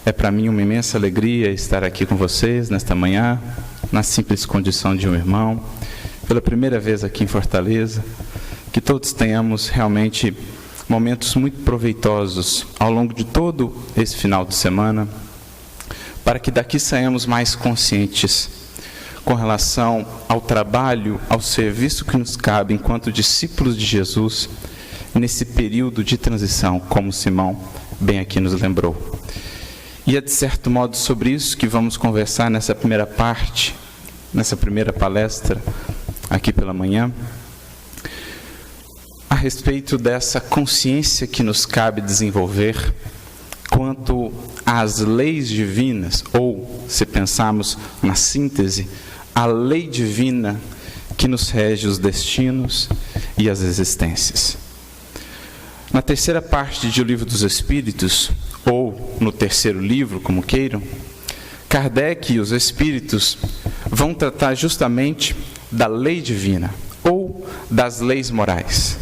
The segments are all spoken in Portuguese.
É para mim uma imensa alegria estar aqui com vocês nesta manhã, na simples condição de um irmão, pela primeira vez aqui em Fortaleza. Que todos tenhamos realmente momentos muito proveitosos ao longo de todo esse final de semana, para que daqui saiamos mais conscientes com relação ao trabalho, ao serviço que nos cabe enquanto discípulos de Jesus, nesse período de transição, como Simão bem aqui nos lembrou. E é de certo modo sobre isso que vamos conversar nessa primeira parte, nessa primeira palestra aqui pela manhã, a respeito dessa consciência que nos cabe desenvolver quanto às leis divinas, ou, se pensarmos na síntese, a lei divina que nos rege os destinos e as existências. Na terceira parte do Livro dos Espíritos, ou no terceiro livro, como queiram, Kardec e os Espíritos vão tratar justamente da lei divina, ou das leis morais.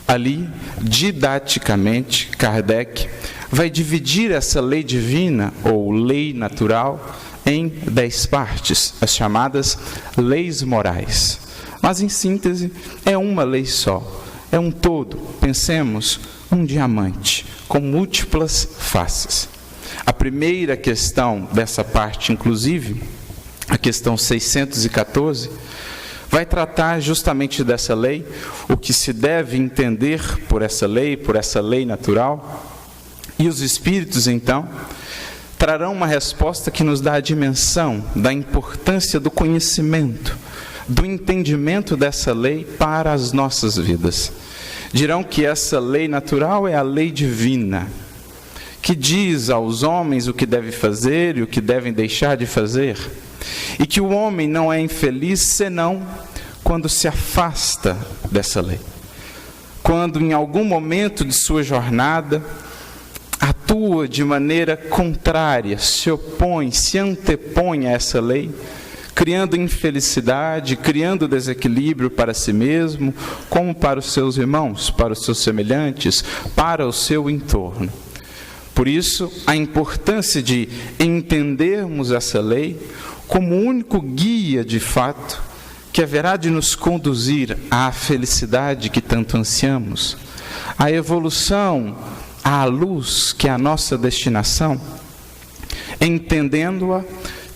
Ali, didaticamente, Kardec vai dividir essa lei divina, ou lei natural, em 10 partes, as chamadas leis morais. Mas, em síntese, é uma lei só, é um todo. Pensemos, um diamante com múltiplas faces. A primeira questão dessa parte, inclusive, a questão 614, vai tratar justamente dessa lei, o que se deve entender por essa lei natural. E os Espíritos, então, trarão uma resposta que nos dá a dimensão da importância do conhecimento, do entendimento dessa lei para as nossas vidas. Dirão que essa lei natural é a lei divina, que diz aos homens o que devem fazer e o que devem deixar de fazer, e que o homem não é infeliz senão quando se afasta dessa lei. Quando em algum momento de sua jornada atua de maneira contrária, se opõe, se antepõe a essa lei, criando infelicidade, criando desequilíbrio para si mesmo, como para os seus irmãos, para os seus semelhantes, para o seu entorno. Por isso, a importância de entendermos essa lei como único guia, de fato, que haverá de nos conduzir à felicidade que tanto ansiamos, à evolução, à luz que é a nossa destinação. Entendendo-a,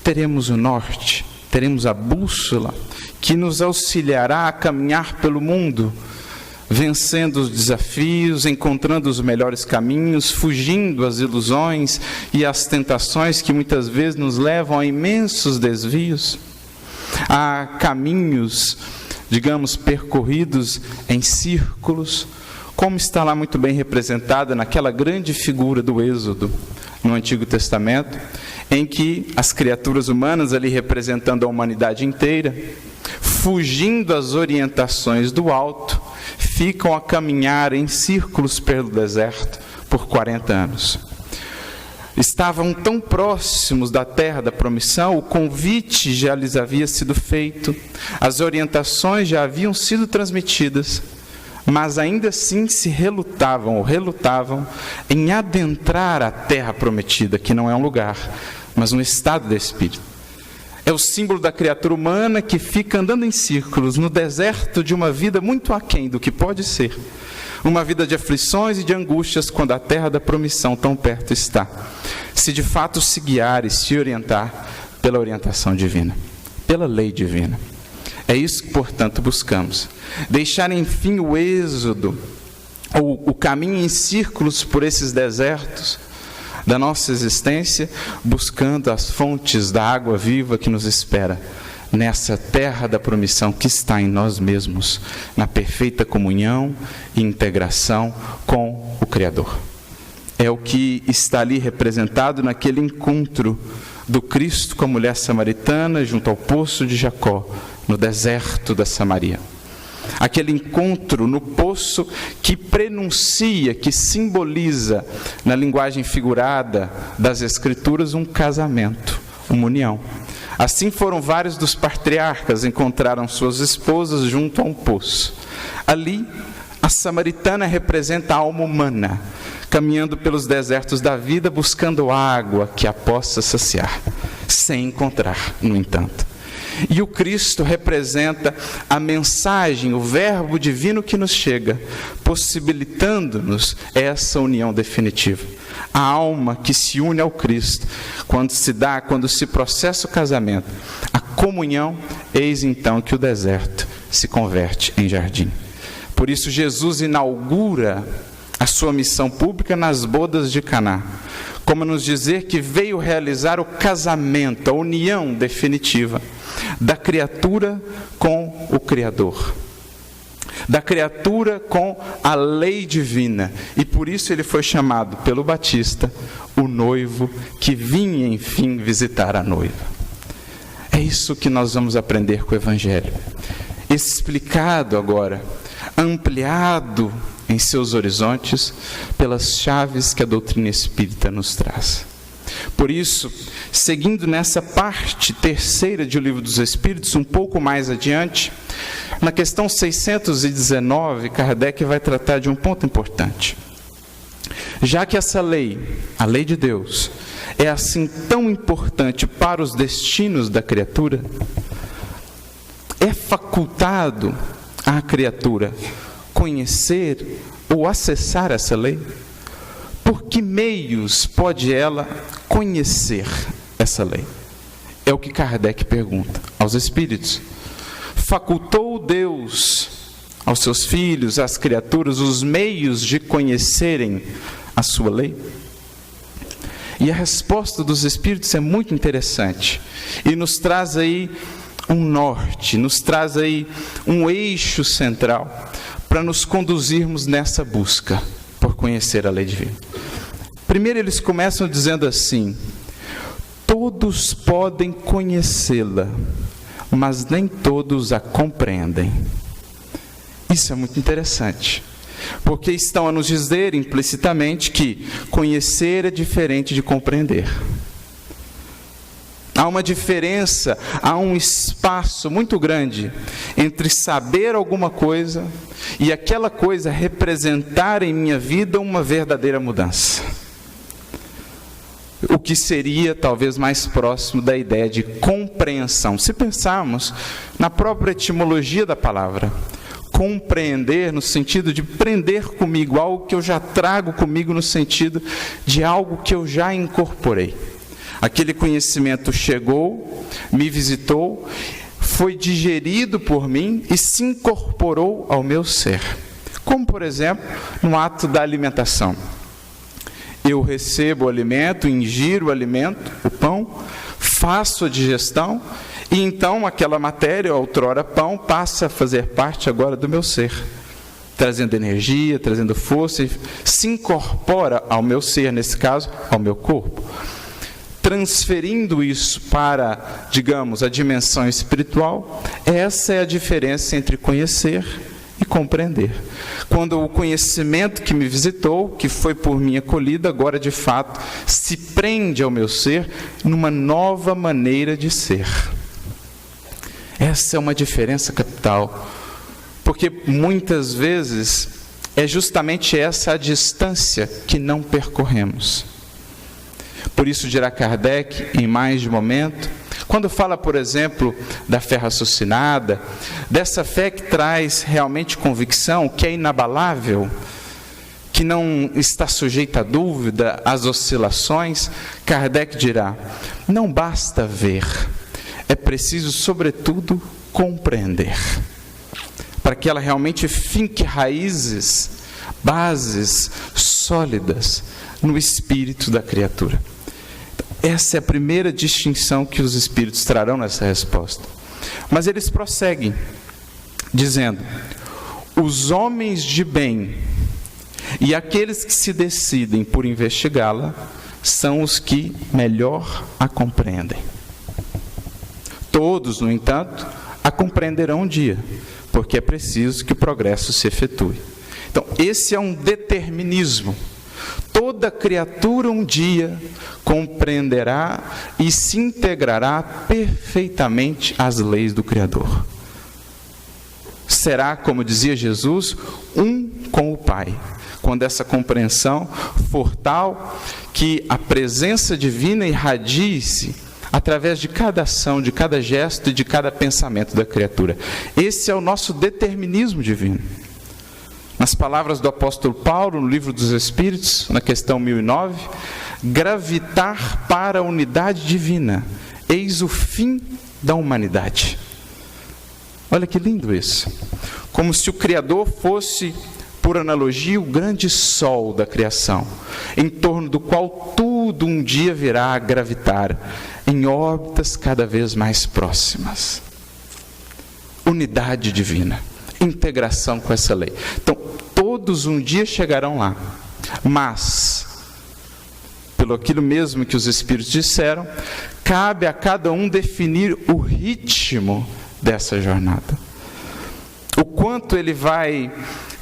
teremos o norte, teremos a bússola que nos auxiliará a caminhar pelo mundo, vencendo os desafios, encontrando os melhores caminhos, fugindo às ilusões e às tentações que muitas vezes nos levam a imensos desvios, a caminhos, digamos, percorridos em círculos, como está lá muito bem representada naquela grande figura do Êxodo, no Antigo Testamento, em que as criaturas humanas, ali representando a humanidade inteira, fugindo às orientações do alto, ficam a caminhar em círculos pelo deserto por 40 anos. Estavam tão próximos da terra da promissão, o convite já lhes havia sido feito, as orientações já haviam sido transmitidas, mas ainda assim se relutavam em adentrar a terra prometida, que não é um lugar, mas um estado de espírito. É o símbolo da criatura humana que fica andando em círculos no deserto de uma vida muito aquém do que pode ser. Uma vida de aflições e de angústias quando a terra da promissão tão perto está. Se de fato se guiar e se orientar pela orientação divina, pela lei divina. É isso que, portanto, buscamos. Deixar, enfim, o êxodo, ou o caminho em círculos por esses desertos da nossa existência, buscando as fontes da água viva que nos espera nessa terra da promissão que está em nós mesmos, na perfeita comunhão e integração com o Criador. É o que está ali representado naquele encontro do Cristo com a mulher samaritana junto ao poço de Jacó, no deserto da Samaria. Aquele encontro no poço que prenuncia, que simboliza, na linguagem figurada das Escrituras, um casamento, uma união. Assim foram vários dos patriarcas, encontraram suas esposas junto a um poço. Ali, a samaritana representa a alma humana, caminhando pelos desertos da vida, buscando água que a possa saciar, sem encontrar, no entanto. E o Cristo representa a mensagem, o verbo divino que nos chega, possibilitando-nos essa união definitiva. A alma que se une ao Cristo, quando se processa o casamento, a comunhão, eis então que o deserto se converte em jardim. Por isso Jesus inaugura a sua missão pública nas bodas de Caná, como nos dizer que veio realizar o casamento, a união definitiva da criatura com o Criador, da criatura com a lei divina, e por isso ele foi chamado pelo Batista o noivo que vinha enfim visitar a noiva. É isso que nós vamos aprender com o Evangelho, explicado agora, ampliado em seus horizontes pelas chaves que a doutrina espírita nos traz. Por isso, seguindo nessa parte terceira de O Livro dos Espíritos, um pouco mais adiante, na questão 619, Kardec vai tratar de um ponto importante. Já que essa lei, a lei de Deus, é assim tão importante para os destinos da criatura, é facultado à criatura conhecer ou acessar essa lei? Por que meios pode ela conhecer essa lei? É o que Kardec pergunta aos espíritos. Facultou Deus aos seus filhos, às criaturas, os meios de conhecerem a sua lei? E a resposta dos espíritos é muito interessante e nos traz aí um norte, nos traz aí um eixo central para nos conduzirmos nessa busca por conhecer a lei divina. Primeiro eles começam dizendo assim: todos podem conhecê-la, mas nem todos a compreendem. Isso é muito interessante, porque estão a nos dizer implicitamente que conhecer é diferente de compreender. Há uma diferença, há um espaço muito grande entre saber alguma coisa e aquela coisa representar em minha vida uma verdadeira mudança. O que seria talvez mais próximo da ideia de compreensão. Se pensarmos na própria etimologia da palavra, compreender no sentido de prender comigo, algo que eu já trago comigo no sentido de algo que eu já incorporei. Aquele conhecimento chegou, me visitou, foi digerido por mim e se incorporou ao meu ser. Como, por exemplo, no ato da alimentação. Eu recebo o alimento, ingiro o alimento, o pão, faço a digestão e então aquela matéria, outrora pão, passa a fazer parte agora do meu ser, trazendo energia, trazendo força, e se incorpora ao meu ser, nesse caso, ao meu corpo. Transferindo isso para, digamos, a dimensão espiritual, essa é a diferença entre conhecer e compreender. Quando o conhecimento que me visitou, que foi por mim acolhido, agora de fato se prende ao meu ser numa nova maneira de ser. Essa é uma diferença capital, porque muitas vezes é justamente essa a distância que não percorremos. Por isso dirá Kardec, em mais de um momento, quando fala, por exemplo, da fé raciocinada, dessa fé que traz realmente convicção, que é inabalável, que não está sujeita a dúvida, às oscilações, Kardec dirá: não basta ver, é preciso, sobretudo, compreender, para que ela realmente finque raízes, bases sólidas no espírito da criatura. Essa é a primeira distinção que os espíritos trarão nessa resposta. Mas eles prosseguem, dizendo: os homens de bem e aqueles que se decidem por investigá-la são os que melhor a compreendem. Todos, no entanto, a compreenderão um dia, porque é preciso que o progresso se efetue. Então, esse é um determinismo. Toda criatura um dia compreenderá e se integrará perfeitamente às leis do Criador. Será, como dizia Jesus, um com o Pai. Quando essa compreensão for tal que a presença divina irradie-se através de cada ação, de cada gesto e de cada pensamento da criatura. Esse é o nosso determinismo divino. Nas palavras do apóstolo Paulo, no livro dos Espíritos, na questão 1009, gravitar para a unidade divina, eis o fim da humanidade. Olha que lindo isso. Como se o Criador fosse, por analogia, o grande sol da criação, em torno do qual tudo um dia virá a gravitar, em órbitas cada vez mais próximas. Unidade divina, integração com essa lei. Então, todos um dia chegarão lá, mas, pelo aquilo mesmo que os Espíritos disseram, cabe a cada um definir o ritmo dessa jornada. O quanto ele vai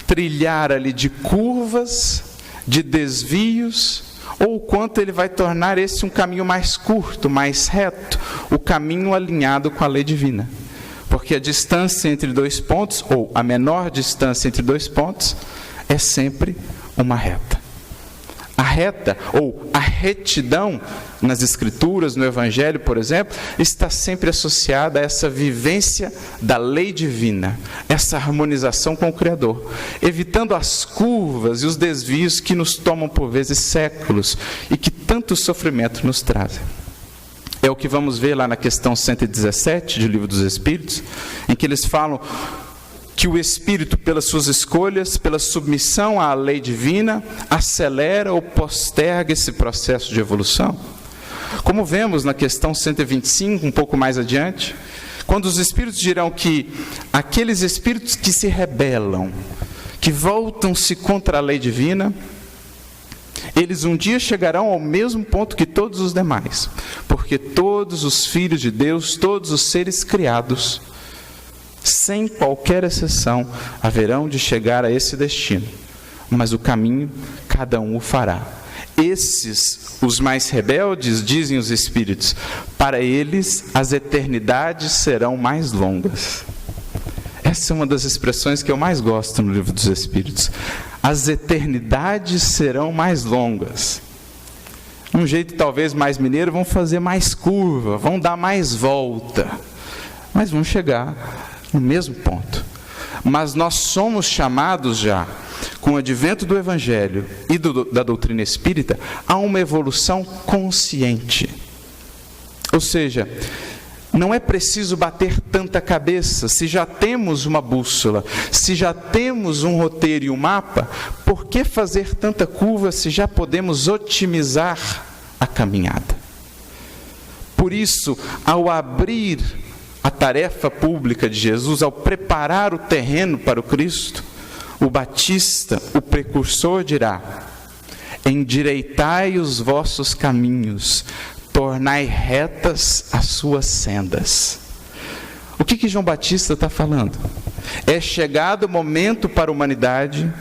trilhar ali de curvas, de desvios, ou o quanto ele vai tornar esse um caminho mais curto, mais reto, o caminho alinhado com a lei divina. Porque a distância entre dois pontos, ou a menor distância entre dois pontos, é sempre uma reta. A reta, ou a retidão, nas Escrituras, no Evangelho, por exemplo, está sempre associada a essa vivência da lei divina, essa harmonização com o Criador, evitando as curvas e os desvios que nos tomam por vezes séculos e que tanto sofrimento nos trazem. É o que vamos ver lá na questão 117 do Livro dos Espíritos, em que eles falam que o Espírito, pelas suas escolhas, pela submissão à lei divina, acelera ou posterga esse processo de evolução. Como vemos na questão 125, um pouco mais adiante, quando os Espíritos dirão que aqueles Espíritos que se rebelam, que voltam-se contra a lei divina, eles um dia chegarão ao mesmo ponto que todos os demais, porque todos os filhos de Deus, todos os seres criados, sem qualquer exceção, haverão de chegar a esse destino, mas o caminho cada um o fará. Esses, os mais rebeldes, dizem os Espíritos, para eles as eternidades serão mais longas. Essa é uma das expressões que eu mais gosto no Livro dos Espíritos. As eternidades serão mais longas. Um jeito talvez mais mineiro, vão fazer mais curva, vão dar mais volta, mas vão chegar no mesmo ponto. Mas nós somos chamados já, com o advento do Evangelho e da doutrina espírita, a uma evolução consciente. Ou seja, não é preciso bater tanta cabeça. Se já temos uma bússola, se já temos um roteiro e um mapa, por que fazer tanta curva se já podemos otimizar a caminhada? Por isso, ao abrir a tarefa pública de Jesus, ao preparar o terreno para o Cristo, o Batista, o precursor, dirá: endireitai os vossos caminhos, tornai retas as suas sendas. O que João Batista está falando? É chegado o momento para a humanidade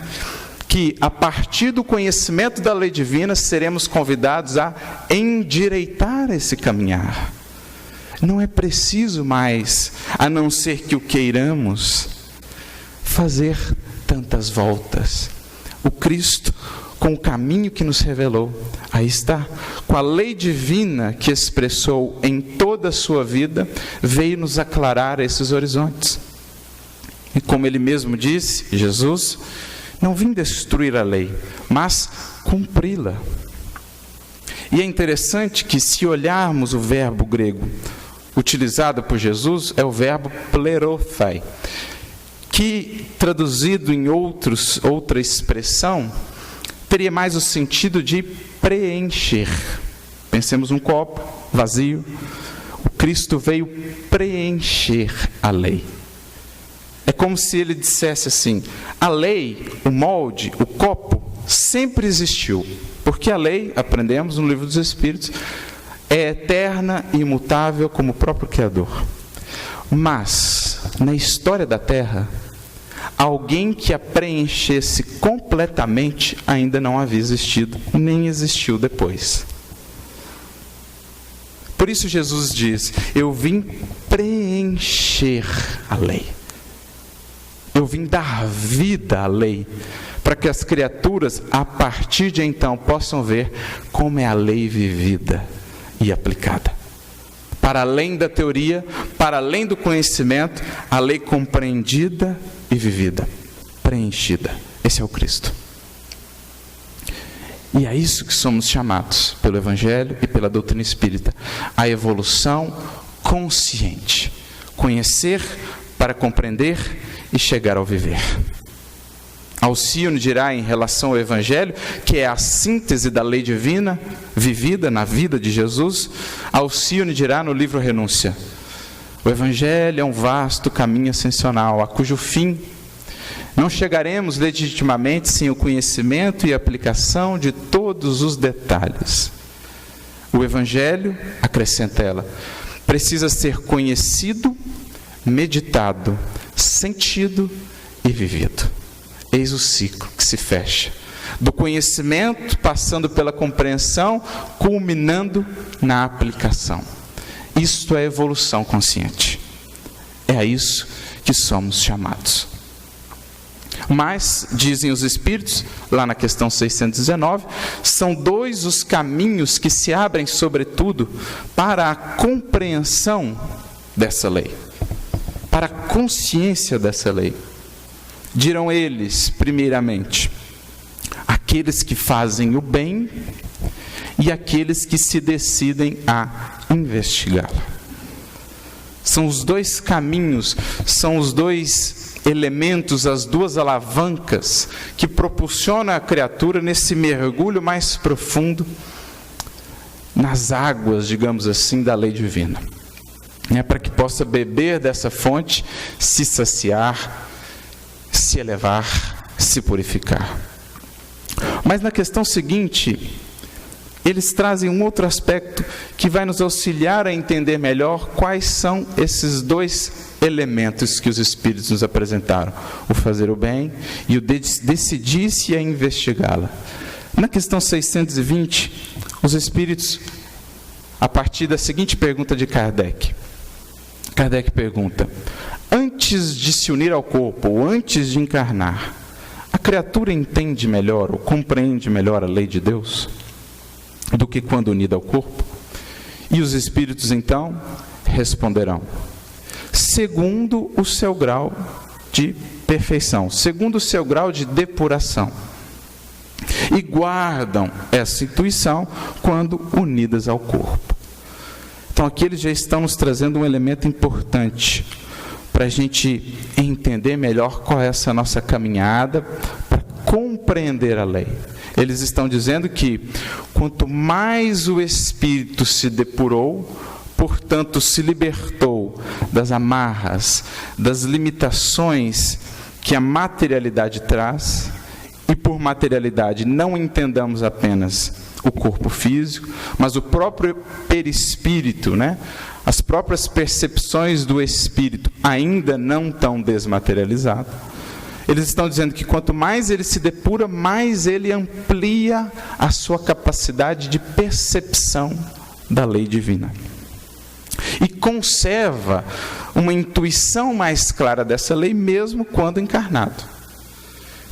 que, a partir do conhecimento da lei divina, seremos convidados a endireitar esse caminhar. Não é preciso mais, a não ser que o queiramos, fazer tantas voltas. O Cristo, com o caminho que nos revelou, aí está, com a lei divina que expressou em toda a sua vida, veio nos aclarar esses horizontes. E como ele mesmo disse, Jesus, não vim destruir a lei, mas cumpri-la. E é interessante que, se olharmos o verbo grego utilizado por Jesus, é o verbo plerothai, que, traduzido em outra expressão, teria mais o sentido de preencher. Pensemos num copo vazio. O Cristo veio preencher a lei. É como se ele dissesse assim: a lei, o molde, o copo, sempre existiu. Porque a lei, aprendemos no Livro dos Espíritos, é eterna e imutável como o próprio Criador. Mas, na história da Terra, alguém que a preenchesse completamente ainda não havia existido, nem existiu depois. Por isso Jesus diz: eu vim preencher a lei. Eu vim dar vida à lei, para que as criaturas, a partir de então, possam ver como é a lei vivida e aplicada. Para além da teoria, para além do conhecimento, a lei compreendida e vivida, preenchida. Esse é o Cristo. E é isso que somos chamados pelo Evangelho e pela doutrina espírita, a evolução consciente. Conhecer para compreender e chegar ao viver. Alcione dirá em relação ao Evangelho, que é a síntese da lei divina, vivida na vida de Jesus. Alcione dirá no livro Renúncia: o Evangelho é um vasto caminho ascensional, a cujo fim não chegaremos legitimamente sem o conhecimento e aplicação de todos os detalhes. O Evangelho, acrescenta ela, precisa ser conhecido, meditado, sentido e vivido. Eis o ciclo que se fecha. Do conhecimento, passando pela compreensão, culminando na aplicação. Isto é evolução consciente. É a isso que somos chamados. Mas, dizem os Espíritos, lá na questão 619, são dois os caminhos que se abrem, sobretudo, para a compreensão dessa lei, para a consciência dessa lei. Dirão eles, primeiramente, aqueles que fazem o bem e aqueles que se decidem a investigá-la. São os dois caminhos, são os dois elementos, as duas alavancas que propulsionam a criatura nesse mergulho mais profundo nas águas, digamos assim, da lei divina. Para que possa beber dessa fonte, se saciar, se elevar, se purificar. Mas na questão seguinte, eles trazem um outro aspecto que vai nos auxiliar a entender melhor quais são esses dois elementos que os Espíritos nos apresentaram: o fazer o bem e o decidir-se a investigá-la. Na questão 620, os Espíritos, a partir da seguinte pergunta de Kardec pergunta: antes de se unir ao corpo, ou antes de encarnar, a criatura entende melhor ou compreende melhor a lei de Deus do que quando unida ao corpo? E os Espíritos então responderão: segundo o seu grau de perfeição, segundo o seu grau de depuração, e guardam essa intuição quando unidas ao corpo. Então aqui eles já estão nos trazendo um elemento importante para a gente entender melhor qual é essa nossa caminhada para compreender a lei. Eles estão dizendo que quanto mais o espírito se depurou, portanto se libertou das amarras, das limitações que a materialidade traz, e por materialidade não entendamos apenas o corpo físico, mas o próprio perispírito, as próprias percepções do espírito ainda não tão desmaterializado. Eles estão dizendo que quanto mais ele se depura, mais ele amplia a sua capacidade de percepção da lei divina. E conserva uma intuição mais clara dessa lei, mesmo quando encarnado.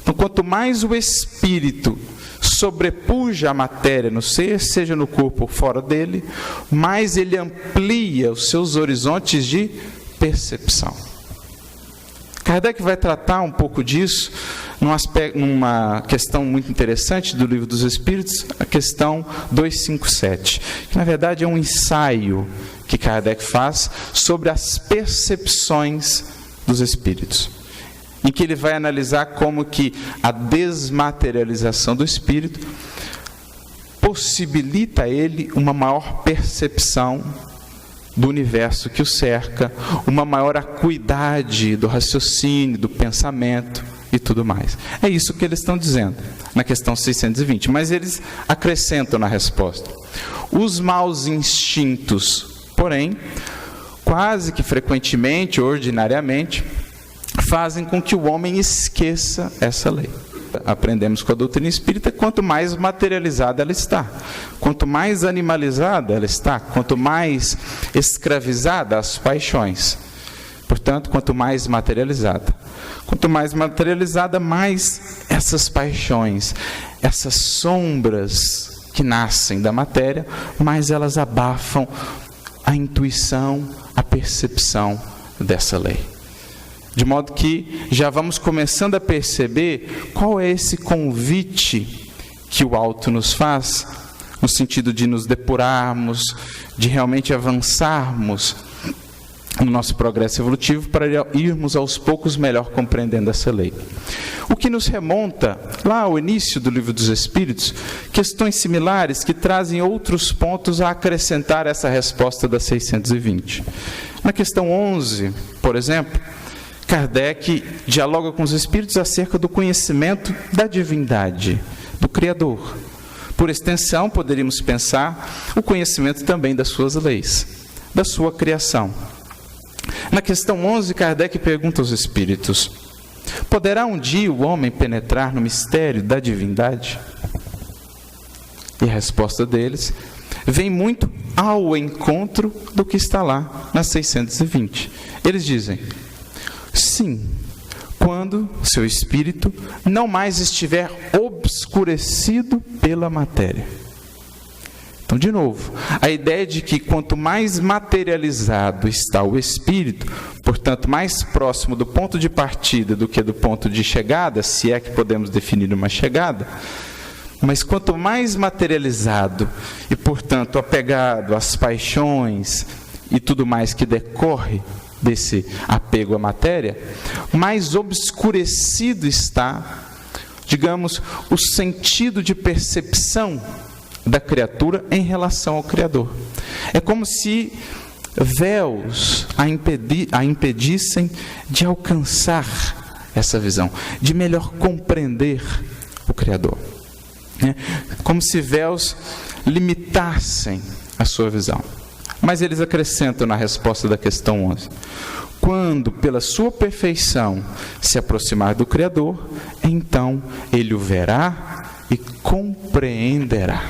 Então, quanto mais o espírito sobrepuja a matéria no ser, seja no corpo ou fora dele, mais ele amplia os seus horizontes de percepção. Kardec vai tratar um pouco disso numa questão muito interessante do Livro dos Espíritos, a questão 257, que na verdade é um ensaio que Kardec faz sobre as percepções dos espíritos, em que ele vai analisar como que a desmaterialização do espírito possibilita a ele uma maior percepção do universo que o cerca, uma maior acuidade do raciocínio, do pensamento e tudo mais. É isso que eles estão dizendo na questão 620, mas eles acrescentam na resposta: os maus instintos, porém, quase que frequentemente, ordinariamente, fazem com que o homem esqueça essa lei. Aprendemos com a doutrina espírita, quanto mais materializada ela está, quanto mais animalizada ela está, quanto mais escravizada às paixões. Portanto, quanto mais materializada, mais essas paixões, essas sombras que nascem da matéria, mais elas abafam a intuição, a percepção dessa lei. De modo que já vamos começando a perceber qual é esse convite que o alto nos faz, no sentido de nos depurarmos, de realmente avançarmos no nosso progresso evolutivo para irmos aos poucos melhor compreendendo essa lei. O que nos remonta lá ao início do Livro dos Espíritos, questões similares que trazem outros pontos a acrescentar essa resposta das 620. Na questão 11, por exemplo, Kardec dialoga com os Espíritos acerca do conhecimento da divindade, do Criador. Por extensão, poderíamos pensar o conhecimento também das suas leis, da sua criação. Na questão 11, Kardec pergunta aos Espíritos: poderá um dia o homem penetrar no mistério da divindade? E a resposta deles vem muito ao encontro do que está lá nas 620. Eles dizem: sim, quando seu espírito não mais estiver obscurecido pela matéria. Então, de novo, a ideia de que quanto mais materializado está o espírito, portanto, mais próximo do ponto de partida do que do ponto de chegada, se é que podemos definir uma chegada, mas quanto mais materializado e, portanto, apegado às paixões e tudo mais que decorre desse apego à matéria, mais obscurecido está, digamos, o sentido de percepção da criatura em relação ao Criador. É como se véus a impedissem de alcançar essa visão, de melhor compreender o Criador. Como se véus limitassem a sua visão. Mas eles acrescentam na resposta da questão 11: quando pela sua perfeição se aproximar do Criador, então ele o verá e compreenderá.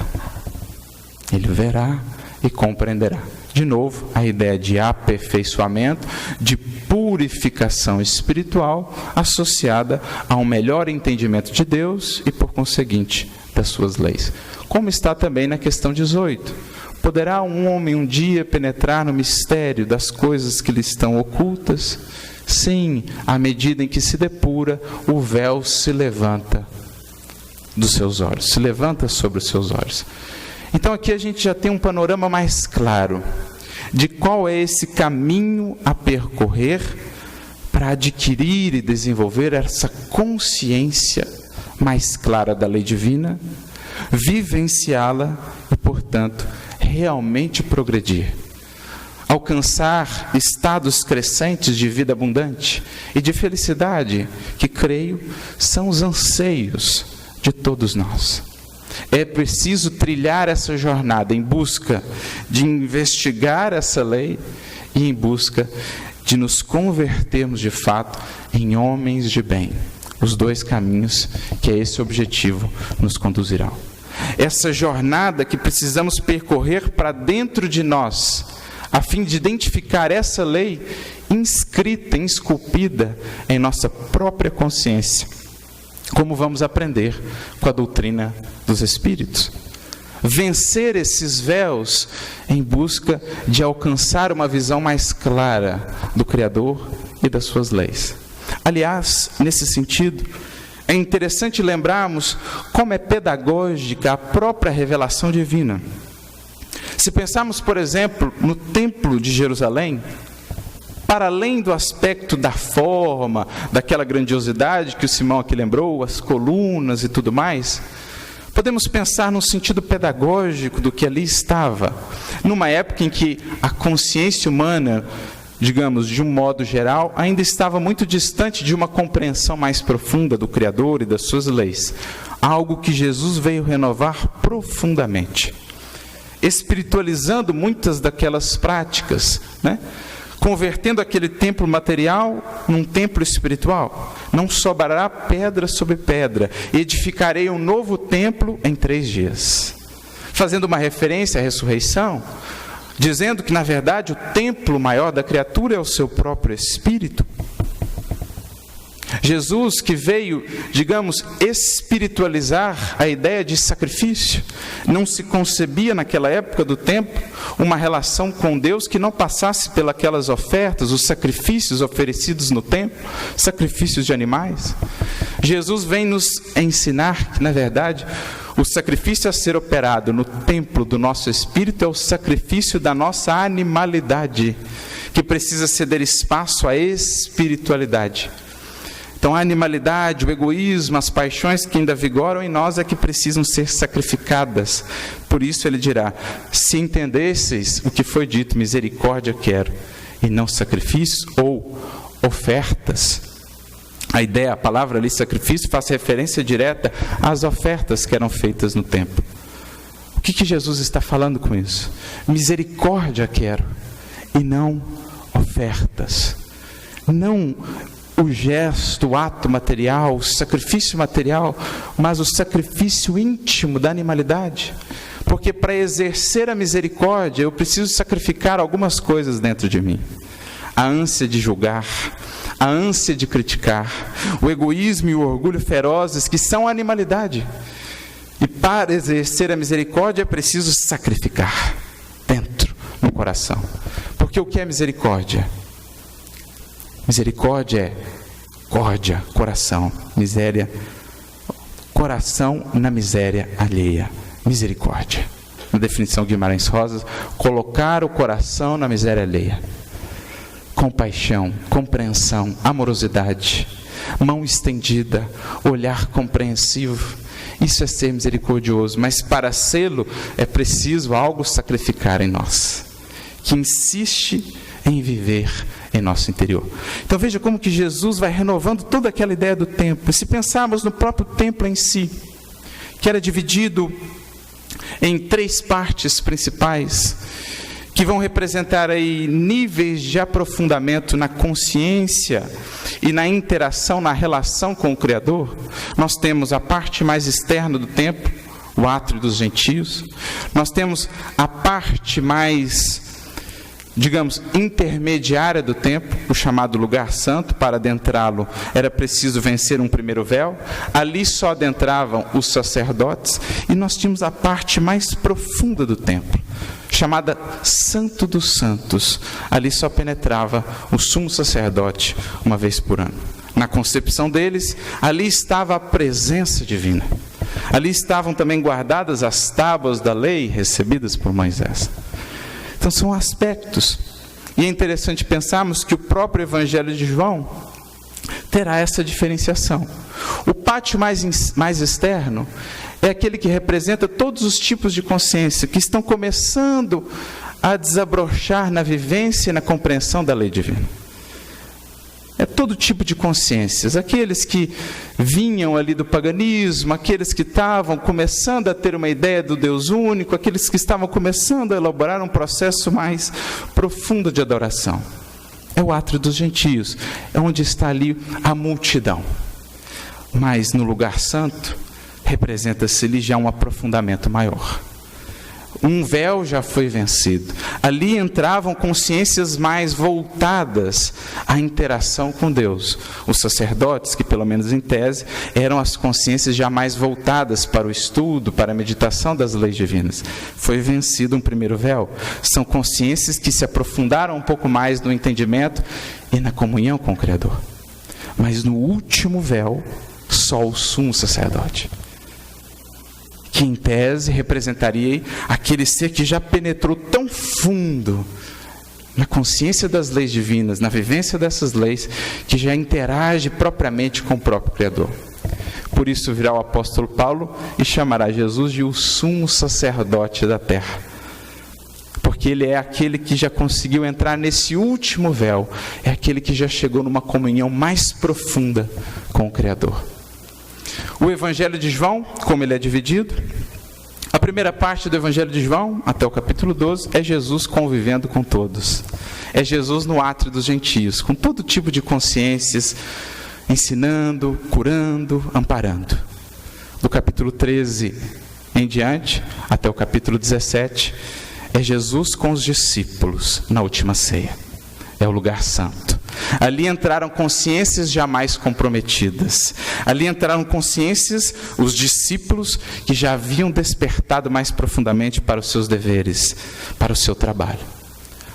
Ele verá e compreenderá. De novo, a ideia de aperfeiçoamento, de purificação espiritual, associada a um melhor entendimento de Deus e, por conseguinte, das suas leis. Como está também na questão 18. Poderá um homem um dia penetrar no mistério das coisas que lhe estão ocultas? Sim, à medida em que se depura, o véu se levanta dos seus olhos, se levanta sobre os seus olhos. Então aqui a gente já tem um panorama mais claro de qual é esse caminho a percorrer para adquirir e desenvolver essa consciência mais clara da lei divina, vivenciá-la e, portanto, realmente progredir. Alcançar estados crescentes de vida abundante e de felicidade, que creio são os anseios de todos nós. É preciso trilhar essa jornada em busca de investigar essa lei e em busca de nos convertermos de fato em homens de bem. Os dois caminhos que a esse objetivo nos conduzirão. Essa jornada que precisamos percorrer para dentro de nós, a fim de identificar essa lei inscrita, esculpida em nossa própria consciência, como vamos aprender com a doutrina dos Espíritos. Vencer esses véus em busca de alcançar uma visão mais clara do Criador e das suas leis. Aliás, nesse sentido, é interessante lembrarmos como é pedagógica a própria revelação divina. Se pensarmos, por exemplo, no Templo de Jerusalém, para além do aspecto da forma, daquela grandiosidade que o Simão aqui lembrou, as colunas e tudo mais, podemos pensar no sentido pedagógico do que ali estava, numa época em que a consciência humana, digamos, de um modo geral, ainda estava muito distante de uma compreensão mais profunda do Criador e das suas leis, algo que Jesus veio renovar profundamente, espiritualizando muitas daquelas práticas, convertendo aquele templo material num templo espiritual. Não sobrará pedra sobre pedra, edificarei um novo templo em 3 dias. Fazendo uma referência à ressurreição, dizendo que, na verdade, o templo maior da criatura é o seu próprio espírito. Jesus, que veio, digamos, espiritualizar a ideia de sacrifício, não se concebia naquela época do tempo uma relação com Deus que não passasse pelas ofertas, os sacrifícios oferecidos no templo, sacrifícios de animais. Jesus vem nos ensinar que, na verdade, o sacrifício a ser operado no templo do nosso espírito é o sacrifício da nossa animalidade, que precisa ceder espaço à espiritualidade. Então a animalidade, o egoísmo, as paixões que ainda vigoram em nós é que precisam ser sacrificadas. Por isso ele dirá: se entendesseis o que foi dito, misericórdia quero, e não sacrifícios ou ofertas. A palavra ali, sacrifício, faz referência direta às ofertas que eram feitas no templo. O que Jesus está falando com isso? Misericórdia quero, e não ofertas. Não o gesto, o ato material, o sacrifício material, mas o sacrifício íntimo da animalidade. Porque para exercer a misericórdia, eu preciso sacrificar algumas coisas dentro de mim. A ânsia de julgar, a ânsia de criticar, o egoísmo e o orgulho ferozes que são a animalidade. E para exercer a misericórdia é preciso sacrificar dentro, no coração. Porque o que é misericórdia? Misericórdia é córdia, coração, miséria, coração na miséria alheia, misericórdia. Na definição de Guimarães Rosa, colocar o coração na miséria alheia. Compaixão, compreensão, amorosidade, mão estendida, olhar compreensivo. Isso é ser misericordioso, mas para sê-lo é preciso algo sacrificar em nós, que insiste em viver em nosso interior. Então veja como que Jesus vai renovando toda aquela ideia do templo. E se pensarmos no próprio templo em si, que era dividido em 3 partes principais, que vão representar aí níveis de aprofundamento na consciência e na interação, na relação com o Criador. Nós temos a parte mais externa do templo, o átrio dos gentios. Nós temos a parte mais, digamos, intermediária do templo, o chamado lugar santo. Para adentrá-lo era preciso vencer um primeiro véu. Ali só adentravam os sacerdotes. E nós tínhamos a parte mais profunda do templo, chamada Santo dos Santos. Ali só penetrava o sumo sacerdote uma vez por ano. Na concepção deles, ali estava a presença divina. Ali estavam também guardadas as tábuas da lei recebidas por Moisés. Então são aspectos. E é interessante pensarmos que o próprio Evangelho de João terá essa diferenciação. O pátio mais externo é aquele que representa todos os tipos de consciência que estão começando a desabrochar na vivência e na compreensão da lei divina. É todo tipo de consciências, aqueles que vinham ali do paganismo, aqueles que estavam começando a ter uma ideia do Deus único, aqueles que estavam começando a elaborar um processo mais profundo de adoração. É o átrio dos gentios, é onde está ali a multidão. Mas no lugar santo, representa-se ali já um aprofundamento maior. Um véu já foi vencido. Ali entravam consciências mais voltadas à interação com Deus. Os sacerdotes, que pelo menos em tese, eram as consciências já mais voltadas para o estudo, para a meditação das leis divinas. Foi vencido um primeiro véu. São consciências que se aprofundaram um pouco mais no entendimento e na comunhão com o Criador. Mas no último véu, só o sumo sacerdote, que em tese representaria aquele ser que já penetrou tão fundo na consciência das leis divinas, na vivência dessas leis, que já interage propriamente com o próprio Criador. Por isso virá o apóstolo Paulo e chamará Jesus de o sumo sacerdote da terra, porque ele é aquele que já conseguiu entrar nesse último véu, é aquele que já chegou numa comunhão mais profunda com o Criador. O Evangelho de João, como ele é dividido, a primeira parte do Evangelho de João, até o capítulo 12, é Jesus convivendo com todos. É Jesus no átrio dos gentios, com todo tipo de consciências, ensinando, curando, amparando. Do capítulo 13 em diante, até o capítulo 17, é Jesus com os discípulos na última ceia. É o lugar santo. Ali entraram consciências jamais comprometidas. Ali entraram consciências, os discípulos que já haviam despertado mais profundamente para os seus deveres, para o seu trabalho.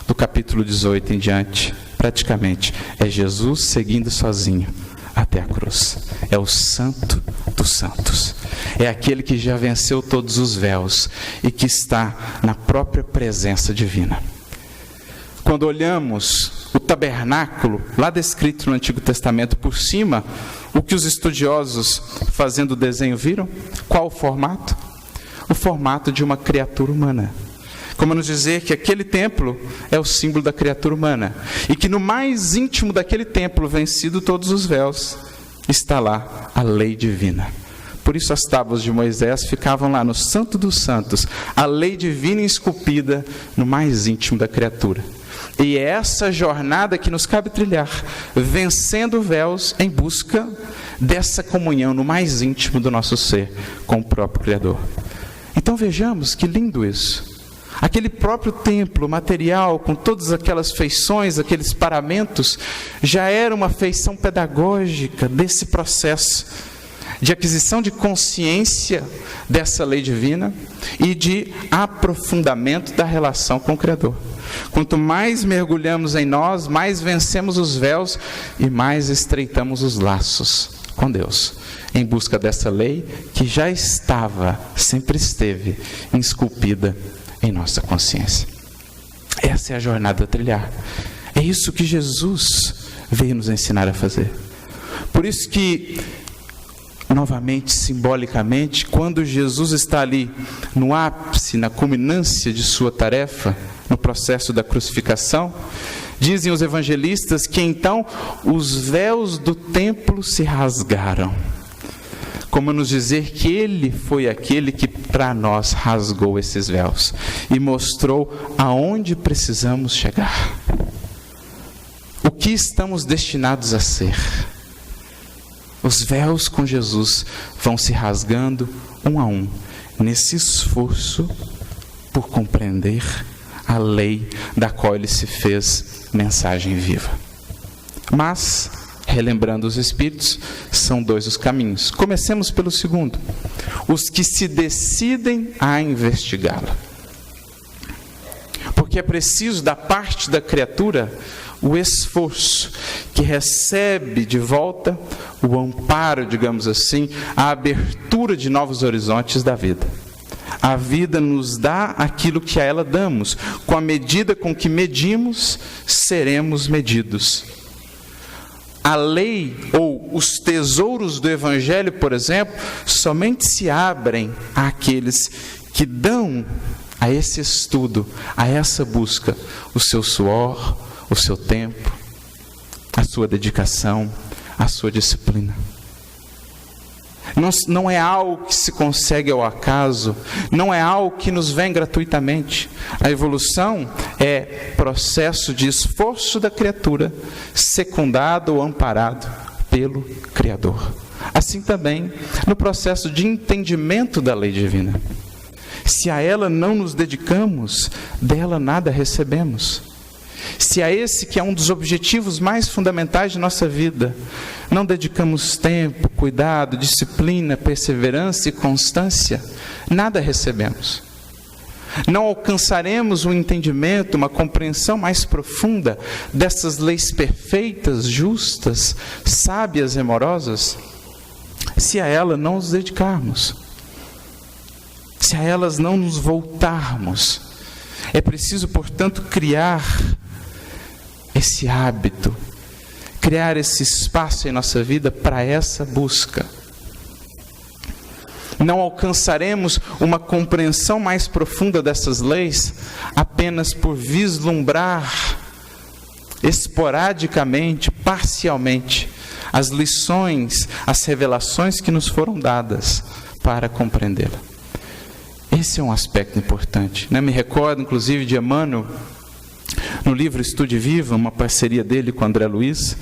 Do capítulo 18 em diante, praticamente, é Jesus seguindo sozinho até a cruz. É o Santo dos Santos. É aquele que já venceu todos os véus e que está na própria presença divina. Quando olhamos o tabernáculo, lá descrito no Antigo Testamento por cima, o que os estudiosos fazendo o desenho viram? Qual o formato? O formato de uma criatura humana. Como nos dizer que aquele templo é o símbolo da criatura humana. E que no mais íntimo daquele templo, vencido todos os véus, está lá a lei divina. Por isso as tábuas de Moisés ficavam lá no Santo dos Santos, a lei divina esculpida no mais íntimo da criatura. E é essa jornada que nos cabe trilhar, vencendo véus em busca dessa comunhão no mais íntimo do nosso ser com o próprio Criador. Então vejamos que lindo isso. Aquele próprio templo material, com todas aquelas feições, aqueles paramentos, já era uma feição pedagógica desse processo de aquisição de consciência dessa lei divina e de aprofundamento da relação com o Criador. Quanto mais mergulhamos em nós, mais vencemos os véus e mais estreitamos os laços com Deus, em busca dessa lei que já estava, sempre esteve, esculpida em nossa consciência. Essa é a jornada a trilhar. É isso que Jesus veio nos ensinar a fazer. Por isso que, novamente, simbolicamente, quando Jesus está ali no ápice, na culminância de sua tarefa, no processo da crucificação, dizem os evangelistas que então os véus do templo se rasgaram. Como nos dizer que Ele foi aquele que para nós rasgou esses véus e mostrou aonde precisamos chegar. O que estamos destinados a ser. Os véus com Jesus vão se rasgando um a um, nesse esforço por compreender a lei da qual Ele se fez mensagem viva. Mas, relembrando os Espíritos, são dois os caminhos. Comecemos pelo segundo. Os que se decidem a investigá-la. Porque é preciso da parte da criatura o esforço que recebe de volta o amparo, digamos assim, a abertura de novos horizontes da vida. A vida nos dá aquilo que a ela damos. Com a medida com que medimos, seremos medidos. A lei ou os tesouros do Evangelho, por exemplo, somente se abrem àqueles que dão a esse estudo, a essa busca, o seu suor, o seu tempo, a sua dedicação, a sua disciplina. Não é algo que se consegue ao acaso, não é algo que nos vem gratuitamente. A evolução é processo de esforço da criatura, secundado ou amparado pelo Criador. Assim também no processo de entendimento da lei divina. Se a ela não nos dedicamos, dela nada recebemos. Se a esse que é um dos objetivos mais fundamentais de nossa vida, não dedicamos tempo, cuidado, disciplina, perseverança e constância, nada recebemos. Não alcançaremos um entendimento, uma compreensão mais profunda dessas leis perfeitas, justas, sábias e amorosas, se a ela não nos dedicarmos, se a elas não nos voltarmos. É preciso, portanto, criar esse hábito, criar esse espaço em nossa vida para essa busca. Não alcançaremos uma compreensão mais profunda dessas leis apenas por vislumbrar esporadicamente, parcialmente, as lições, as revelações que nos foram dadas para compreendê-la. Esse é um aspecto importante, né? Me recordo, inclusive, de Emmanuel, no livro Estude Viva, uma parceria dele com André Luiz,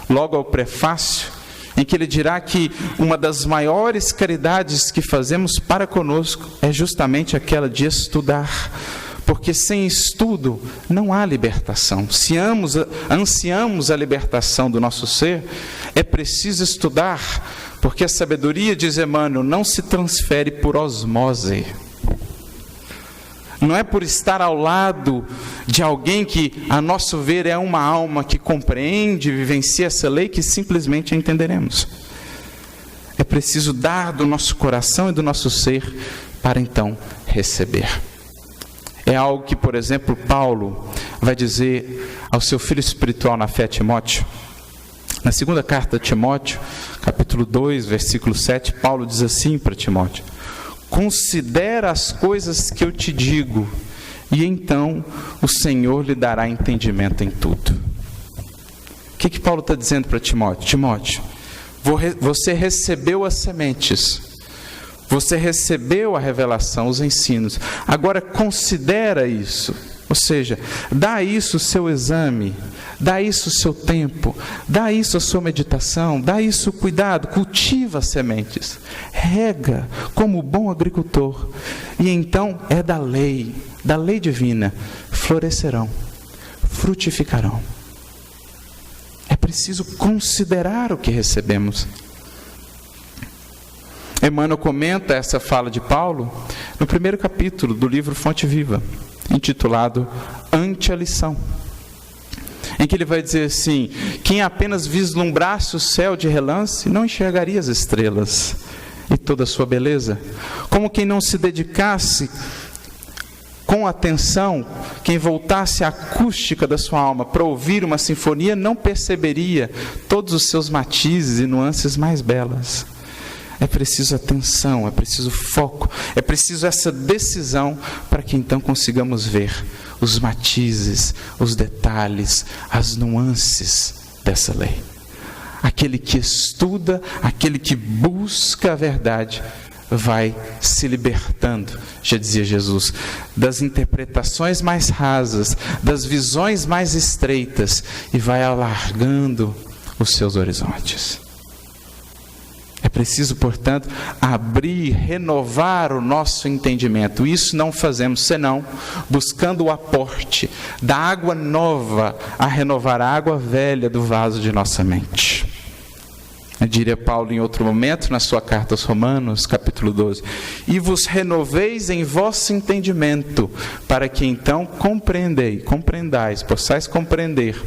logo ao prefácio, em que ele dirá que uma das maiores caridades que fazemos para conosco é justamente aquela de estudar, porque sem estudo não há libertação. Se ansiamos a libertação do nosso ser, é preciso estudar, porque a sabedoria, diz Emmanuel, não se transfere por osmose. Não é por estar ao lado de alguém que, a nosso ver, é uma alma que compreende e vivencia essa lei que simplesmente a entenderemos. É preciso dar do nosso coração e do nosso ser para então receber. É algo que, por exemplo, Paulo vai dizer ao seu filho espiritual na fé, Timóteo. Na segunda carta a Timóteo, capítulo 2, versículo 7, Paulo diz assim para Timóteo: considera as coisas que eu te digo, e então o Senhor lhe dará entendimento em tudo. O que Paulo está dizendo para Timóteo? Timóteo, você recebeu as sementes, você recebeu a revelação, os ensinos, agora considera isso, ou seja, dá isso o seu exame, dá isso o seu tempo, dá isso a sua meditação, dá isso o cuidado, cultiva as sementes, rega como bom agricultor, e então é da lei divina, florescerão, frutificarão. É preciso considerar o que recebemos. Emmanuel comenta essa fala de Paulo no primeiro capítulo do livro Fonte Viva, intitulado Ante a Lição, em que ele vai dizer assim: quem apenas vislumbrasse o céu de relance não enxergaria as estrelas e toda a sua beleza. Como quem não se dedicasse com atenção, quem voltasse à acústica da sua alma para ouvir uma sinfonia, não perceberia todos os seus matizes e nuances mais belas. É preciso atenção, é preciso foco, é preciso essa decisão para que então consigamos ver os matizes, os detalhes, as nuances dessa lei. Aquele que estuda, aquele que busca a verdade, vai se libertando, já dizia Jesus, das interpretações mais rasas, das visões mais estreitas, e vai alargando os seus horizontes. É preciso, portanto, abrir, renovar o nosso entendimento. Isso não fazemos senão buscando o aporte da água nova a renovar a água velha do vaso de nossa mente. Diria Paulo em outro momento, na sua carta aos Romanos, capítulo 12: e vos renoveis em vosso entendimento, para que então compreendais, possais compreender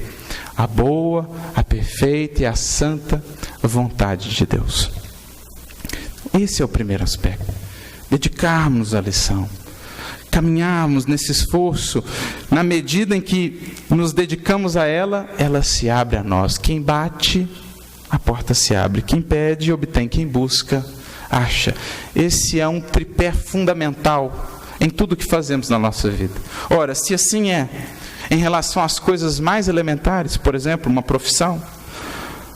a boa, a perfeita e a santa vontade de Deus. Esse é o primeiro aspecto. Dedicarmos à lição, caminharmos nesse esforço, na medida em que nos dedicamos a ela, ela se abre a nós. Quem bate, a porta se abre. Quem pede, obtém. Quem busca, acha. Esse é um tripé fundamental em tudo que fazemos na nossa vida. Ora, se assim é, em relação às coisas mais elementares, por exemplo, uma profissão,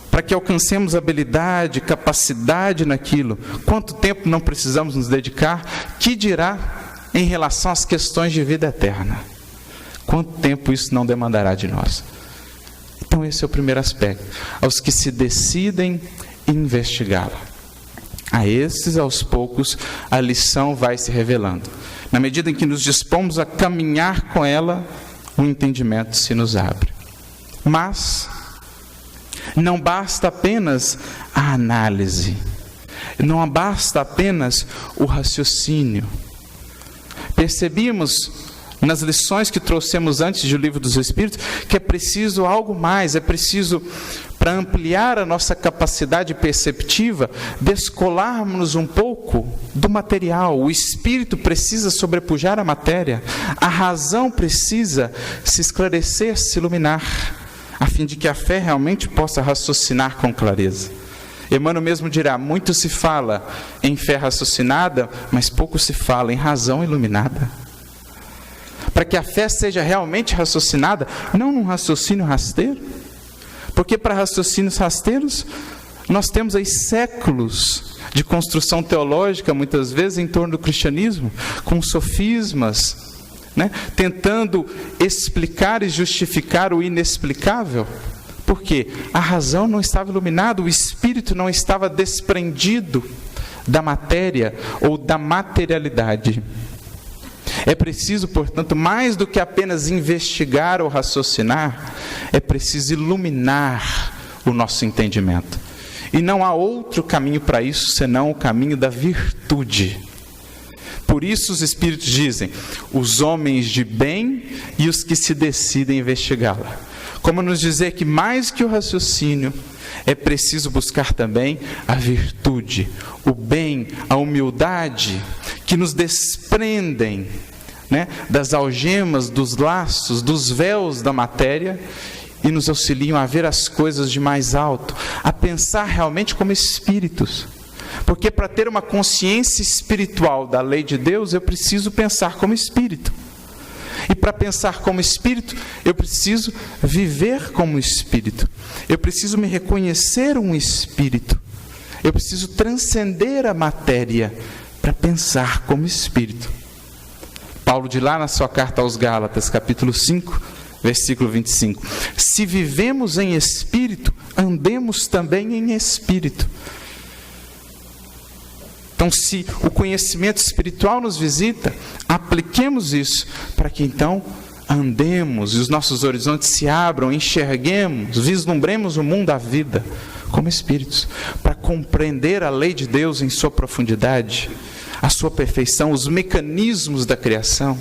para que alcancemos habilidade, capacidade naquilo, quanto tempo não precisamos nos dedicar? Que dirá em relação às questões de vida eterna? Quanto tempo isso não demandará de nós? Então esse é o primeiro aspecto. Aos que se decidem investigá-la, a esses, aos poucos, a lição vai se revelando. Na medida em que nos dispomos a caminhar com ela, o entendimento se nos abre. Mas não basta apenas a análise, não basta apenas o raciocínio. Percebíamos nas lições que trouxemos antes do Livro dos Espíritos que é preciso algo mais, é preciso, para ampliar a nossa capacidade perceptiva, descolarmos um pouco do material. O espírito precisa sobrepujar a matéria, a razão precisa se esclarecer, se iluminar, a fim de que a fé realmente possa raciocinar com clareza. Emmanuel mesmo dirá: muito se fala em fé raciocinada, mas pouco se fala em razão iluminada. Para que a fé seja realmente raciocinada, não num raciocínio rasteiro, porque para raciocínios rasteiros nós temos aí séculos de construção teológica, muitas vezes em torno do cristianismo, com sofismas, tentando explicar e justificar o inexplicável, porque a razão não estava iluminada, o espírito não estava desprendido da matéria ou da materialidade. É preciso, portanto, mais do que apenas investigar ou raciocinar, é preciso iluminar o nosso entendimento. E não há outro caminho para isso senão o caminho da virtude. Por isso os Espíritos dizem, os homens de bem e os que se decidem investigá-la. Como nos dizer que mais que o raciocínio, é preciso buscar também a virtude, o bem, a humildade, que nos desprendem, das algemas, dos laços, dos véus da matéria e nos auxiliam a ver as coisas de mais alto, a pensar realmente como espíritos. Porque para ter uma consciência espiritual da lei de Deus, eu preciso pensar como espírito. E para pensar como espírito, eu preciso viver como espírito. Eu preciso me reconhecer um espírito. Eu preciso transcender a matéria para pensar como espírito. Paulo diz lá na sua carta aos Gálatas, capítulo 5, versículo 25. Se vivemos em espírito, andemos também em espírito. Então, se o conhecimento espiritual nos visita, apliquemos isso para que então andemos e os nossos horizontes se abram, enxerguemos, vislumbremos o mundo da vida como espíritos, para compreender a lei de Deus em sua profundidade, a sua perfeição, os mecanismos da criação,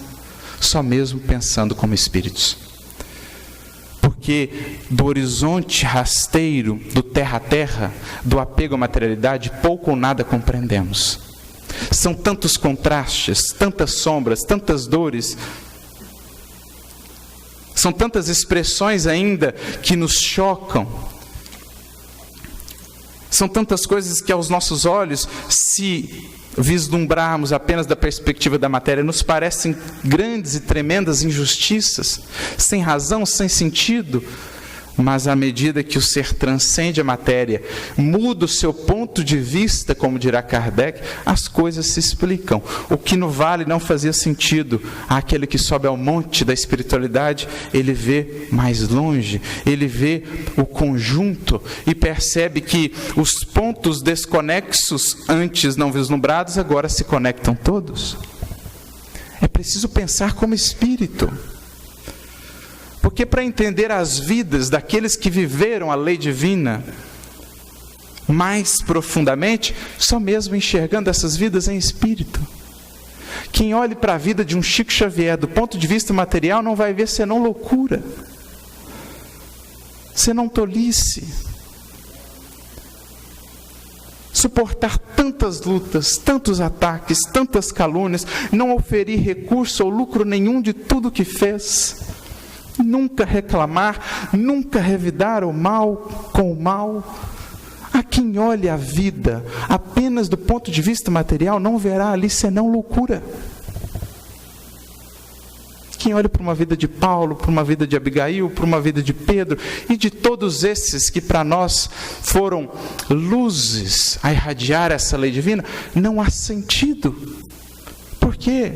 só mesmo pensando como espíritos. Porque do horizonte rasteiro, do terra a terra, do apego à materialidade, pouco ou nada compreendemos. São tantos contrastes, tantas sombras, tantas dores, são tantas expressões ainda que nos chocam. São tantas coisas que aos nossos olhos, se vislumbrarmos apenas da perspectiva da matéria, nos parecem grandes e tremendas injustiças, sem razão, sem sentido. Mas à medida que o ser transcende a matéria, muda o seu ponto de vista, como dirá Kardec, as coisas se explicam. O que no vale não fazia sentido, aquele que sobe ao monte da espiritualidade, ele vê mais longe, ele vê o conjunto e percebe que os pontos desconexos, antes não vislumbrados, agora se conectam todos. É preciso pensar como espírito. Porque para entender as vidas daqueles que viveram a lei divina mais profundamente, só mesmo enxergando essas vidas em espírito. Quem olhe para a vida de um Chico Xavier do ponto de vista material não vai ver senão loucura, senão tolice. Suportar tantas lutas, tantos ataques, tantas calúnias, não oferir recurso ou lucro nenhum de tudo que fez. Nunca reclamar, nunca revidar o mal com o mal. A quem olhe a vida apenas do ponto de vista material, não verá ali senão loucura. Quem olha para uma vida de Paulo, para uma vida de Abigail, para uma vida de Pedro, e de todos esses que para nós foram luzes a irradiar essa lei divina, não há sentido. Por quê?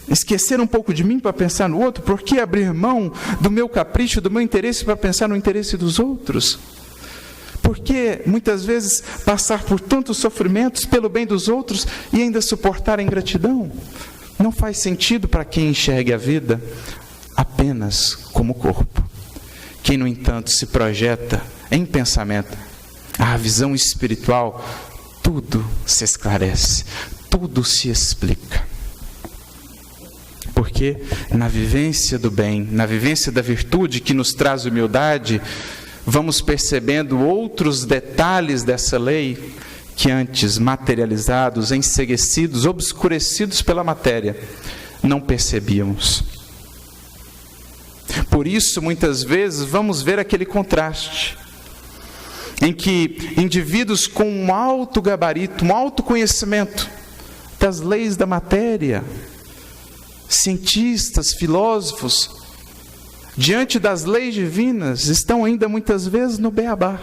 Esquecer um pouco de mim para pensar no outro? Por que abrir mão do meu capricho, do meu interesse para pensar no interesse dos outros? Por que muitas vezes passar por tantos sofrimentos pelo bem dos outros e ainda suportar a ingratidão? Não faz sentido para quem enxergue a vida apenas como corpo. Quem, no entanto, se projeta em pensamento, a visão espiritual, tudo se esclarece, tudo se explica. Porque na vivência do bem, na vivência da virtude que nos traz humildade, vamos percebendo outros detalhes dessa lei que antes, materializados, enceguecidos, obscurecidos pela matéria, não percebíamos. Por isso, muitas vezes, vamos ver aquele contraste em que indivíduos com um alto gabarito, um alto conhecimento das leis da matéria, cientistas, filósofos, diante das leis divinas, estão ainda muitas vezes no beabá.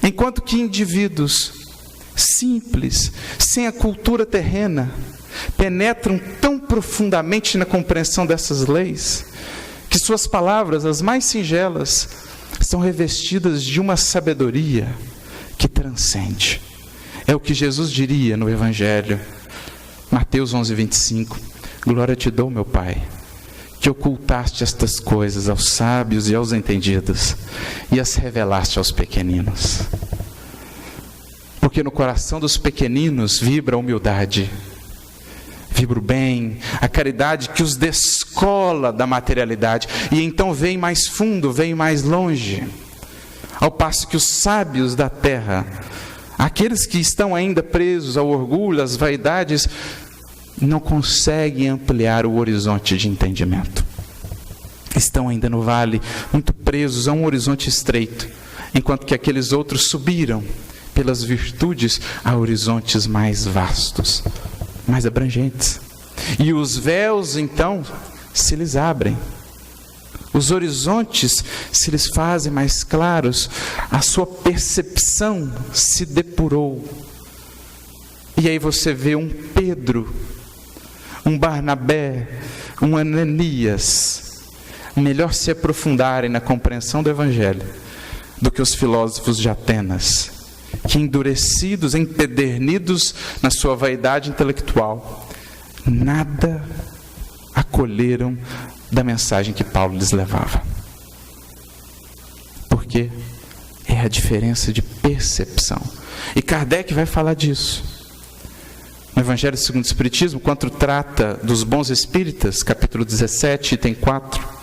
Enquanto que indivíduos simples, sem a cultura terrena, penetram tão profundamente na compreensão dessas leis, que suas palavras, as mais singelas, são revestidas de uma sabedoria que transcende. É o que Jesus diria no Evangelho: Mateus 11:25. Glória te dou, meu Pai, que ocultaste estas coisas aos sábios e aos entendidos e as revelaste aos pequeninos. Porque no coração dos pequeninos vibra a humildade, vibra o bem, a caridade que os descola da materialidade e então vem mais fundo, vem mais longe. Ao passo que os sábios da terra, aqueles que estão ainda presos ao orgulho, às vaidades, não conseguem ampliar o horizonte de entendimento. Estão ainda no vale, muito presos a um horizonte estreito, enquanto que aqueles outros subiram pelas virtudes a horizontes mais vastos, mais abrangentes. E os véus, então, se lhes abrem. Os horizontes se lhes fazem mais claros, a sua percepção se depurou. E aí você vê um Pedro, um Barnabé, um Ananias, melhor se aprofundarem na compreensão do Evangelho do que os filósofos de Atenas, que endurecidos, empedernidos na sua vaidade intelectual, nada acolheram da mensagem que Paulo lhes levava. Porque é a diferença de percepção. E Kardec vai falar disso. No Evangelho segundo o Espiritismo, quando trata dos bons espíritas, capítulo 17, item 4,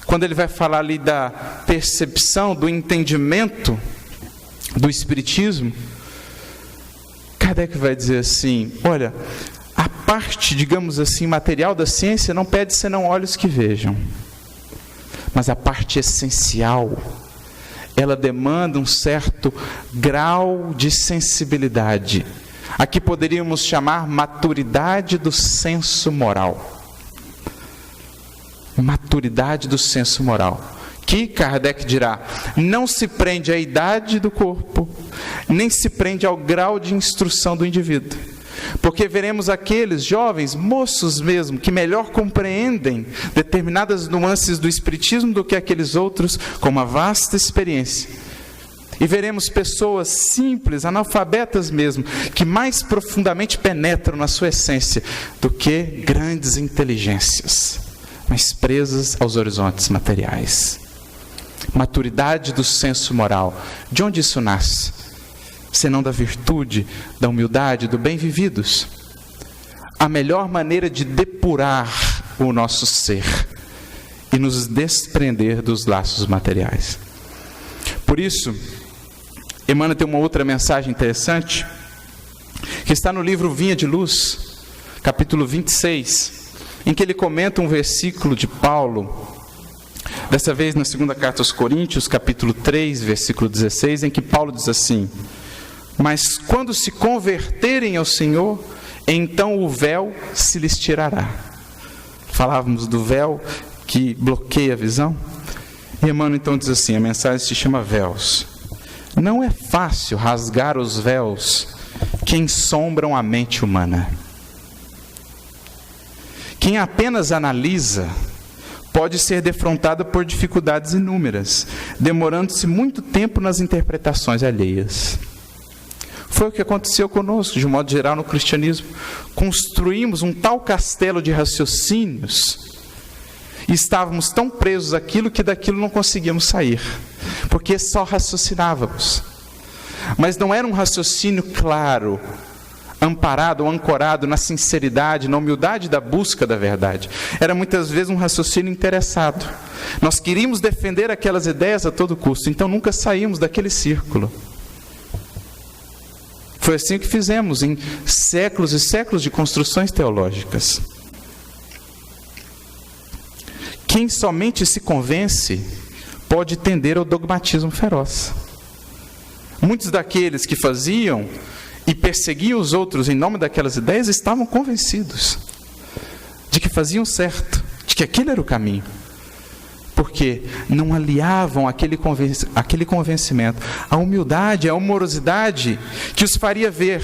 quando ele vai falar ali da percepção, do entendimento do Espiritismo, Kardec vai dizer assim: olha, a parte, digamos assim, material da ciência não pede senão olhos que vejam, mas a parte essencial, ela demanda um certo grau de sensibilidade. Aqui poderíamos chamar maturidade do senso moral. Maturidade do senso moral. Que Kardec dirá, não se prende à idade do corpo, nem se prende ao grau de instrução do indivíduo. Porque veremos aqueles jovens, moços mesmo, que melhor compreendem determinadas nuances do Espiritismo do que aqueles outros com uma vasta experiência. E veremos pessoas simples, analfabetas mesmo, que mais profundamente penetram na sua essência do que grandes inteligências, mas presas aos horizontes materiais. Maturidade do senso moral. De onde isso nasce? Senão da virtude, da humildade, do bem vividos. A melhor maneira de depurar o nosso ser e nos desprender dos laços materiais. Por isso, Emmanuel tem uma outra mensagem interessante, que está no livro Vinha de Luz, capítulo 26, em que ele comenta um versículo de Paulo, dessa vez na segunda carta aos Coríntios, capítulo 3, versículo 16, em que Paulo diz assim: mas quando se converterem ao Senhor, então o véu se lhes tirará. Falávamos do véu que bloqueia a visão. E Emmanuel então diz assim, a mensagem se chama véus. Não é fácil rasgar os véus que ensombram a mente humana. Quem apenas analisa pode ser defrontado por dificuldades inúmeras, demorando-se muito tempo nas interpretações alheias. Foi o que aconteceu conosco, de um modo geral, no cristianismo. Construímos um tal castelo de raciocínios e estávamos tão presos àquilo que daquilo não conseguíamos sair, porque só raciocinávamos. Mas não era um raciocínio claro, amparado ou ancorado na sinceridade, na humildade da busca da verdade. Era muitas vezes um raciocínio interessado. Nós queríamos defender aquelas ideias a todo custo, então nunca saímos daquele círculo. Foi assim que fizemos em séculos e séculos de construções teológicas. Quem somente se convence pode tender ao dogmatismo feroz. Muitos daqueles que faziam e perseguiam os outros em nome daquelas ideias estavam convencidos de que faziam certo, de que aquele era o caminho. Porque não aliavam aquele convencimento, a humildade, a amorosidade que os faria ver